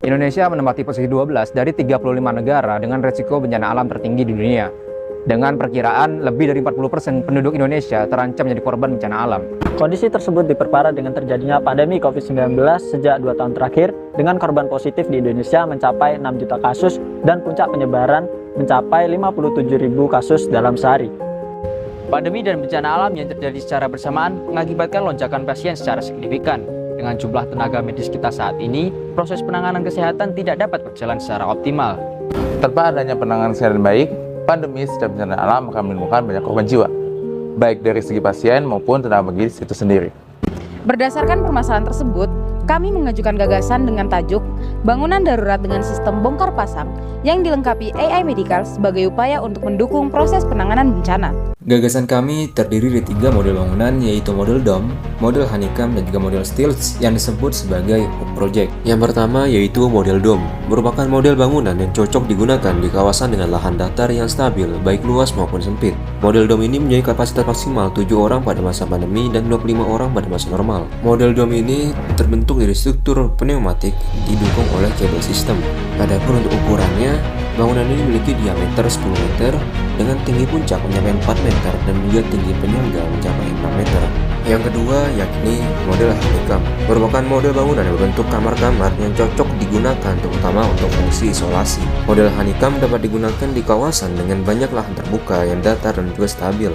Indonesia menempati posisi 12 dari 35 negara dengan resiko bencana alam tertinggi di dunia. Dengan perkiraan lebih dari 40% penduduk Indonesia terancam menjadi korban bencana alam. Kondisi tersebut diperparah dengan terjadinya pandemi COVID-19 sejak 2 tahun terakhir, dengan korban positif di Indonesia mencapai 6 juta kasus dan puncak penyebaran mencapai 57.000 kasus dalam sehari. Pandemi dan bencana alam yang terjadi secara bersamaan mengakibatkan lonjakan pasien secara signifikan. Dengan jumlah tenaga medis kita saat ini, proses penanganan kesehatan tidak dapat berjalan secara optimal. Tanpa adanya penanganan kesehatan baik, pandemi setiap bencana alam akan menimbulkan banyak korban jiwa, baik dari segi pasien maupun tenaga medis itu sendiri. Berdasarkan permasalahan tersebut, kami mengajukan gagasan dengan tajuk Bangunan Darurat dengan Sistem Bongkar Pasang yang dilengkapi AI Medical sebagai upaya untuk mendukung proses penanganan bencana. Gagasan kami terdiri dari 3 model bangunan, yaitu model dome, model honeycomb, dan juga model stilts yang disebut sebagai hook project. Yang pertama yaitu model dome, merupakan model bangunan yang cocok digunakan di kawasan dengan lahan datar yang stabil, baik luas maupun sempit. Model dome ini mempunyai kapasitas maksimal 7 orang pada masa pandemi dan 25 orang pada masa normal. Model dome ini terbentuk dari struktur pneumatik didukung oleh kabel sistem. Adapun untuk ukurannya, bangunan ini memiliki diameter 10 meter dengan tinggi puncak mencapai 4 meter dan juga tinggi penyangga mencapai 6 meter. Yang kedua yakni model honeycomb, merupakan model bangunan yang berbentuk kamar-kamar yang cocok digunakan terutama untuk fungsi isolasi. Model honeycomb dapat digunakan di kawasan dengan banyak lahan terbuka yang datar dan juga stabil.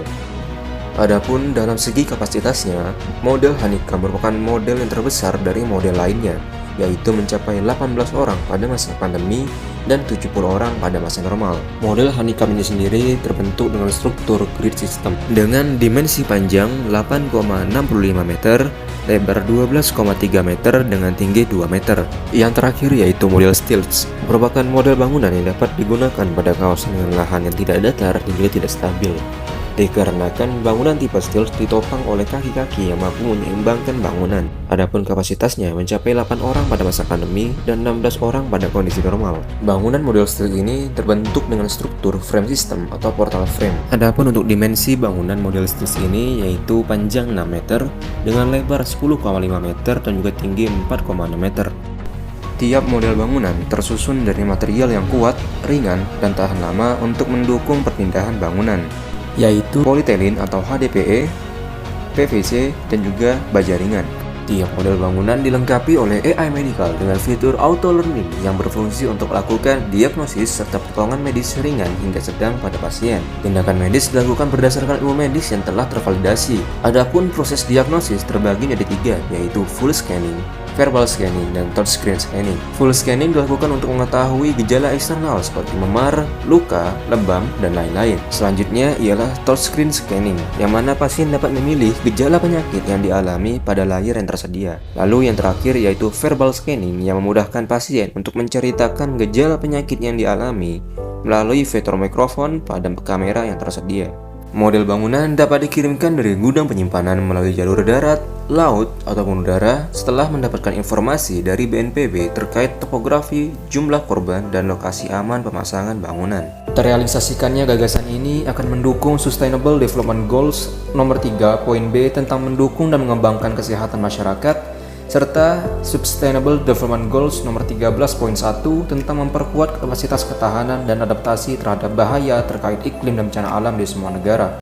Adapun dalam segi kapasitasnya, model honeycomb merupakan model yang terbesar dari model lainnya, yaitu mencapai 18 orang pada masa pandemi dan 70 orang pada masa normal. Model honeycomb ini sendiri terbentuk dengan struktur grid system dengan dimensi panjang 8,65 meter, lebar 12,3 meter dengan tinggi 2 meter. Yang terakhir yaitu model stilts, merupakan model bangunan yang dapat digunakan pada kawasan dengan lahan yang tidak datar dan juga tidak stabil. Dikarenakan bangunan tipe stilts ditopang oleh kaki-kaki yang mampu menyeimbangkan bangunan. Adapun kapasitasnya mencapai 8 orang pada masa pandemi dan 16 orang pada kondisi normal. Bangunan model stilts ini terbentuk dengan struktur frame system atau portal frame. Adapun untuk dimensi bangunan model stilts ini yaitu panjang 6 meter dengan lebar 10,5 meter dan juga tinggi 4,6 meter. Tiap model bangunan tersusun dari material yang kuat, ringan, dan tahan lama untuk mendukung perpindahan bangunan, yaitu polietilin atau HDPE, PVC, dan juga baja ringan. Tiap model bangunan dilengkapi oleh AI Medical dengan fitur auto learning yang berfungsi untuk melakukan diagnosis serta pertolongan medis ringan hingga sedang pada pasien. Tindakan medis dilakukan berdasarkan ilmu medis yang telah tervalidasi. Adapun proses diagnosis terbagi menjadi 3, yaitu full scanning, verbal scanning, dan touchscreen scanning. Full scanning dilakukan untuk mengetahui gejala eksternal seperti memar, luka, lebam, dan lain-lain. Selanjutnya ialah touchscreen scanning, yang mana pasien dapat memilih gejala penyakit yang dialami pada layar yang tersedia. Lalu yang terakhir yaitu verbal scanning, yang memudahkan pasien untuk menceritakan gejala penyakit yang dialami melalui fitur mikrofon pada kamera yang tersedia. Model bangunan dapat dikirimkan dari gudang penyimpanan melalui jalur darat, laut, ataupun udara setelah mendapatkan informasi dari BNPB terkait topografi, jumlah korban, dan lokasi aman pemasangan bangunan. Terrealisasikannya gagasan ini akan mendukung Sustainable Development Goals nomor 3 poin B tentang mendukung dan mengembangkan kesehatan masyarakat, serta Sustainable Development Goals nomor 13.1 tentang memperkuat kapasitas ketahanan dan adaptasi terhadap bahaya terkait iklim dan bencana alam di semua negara.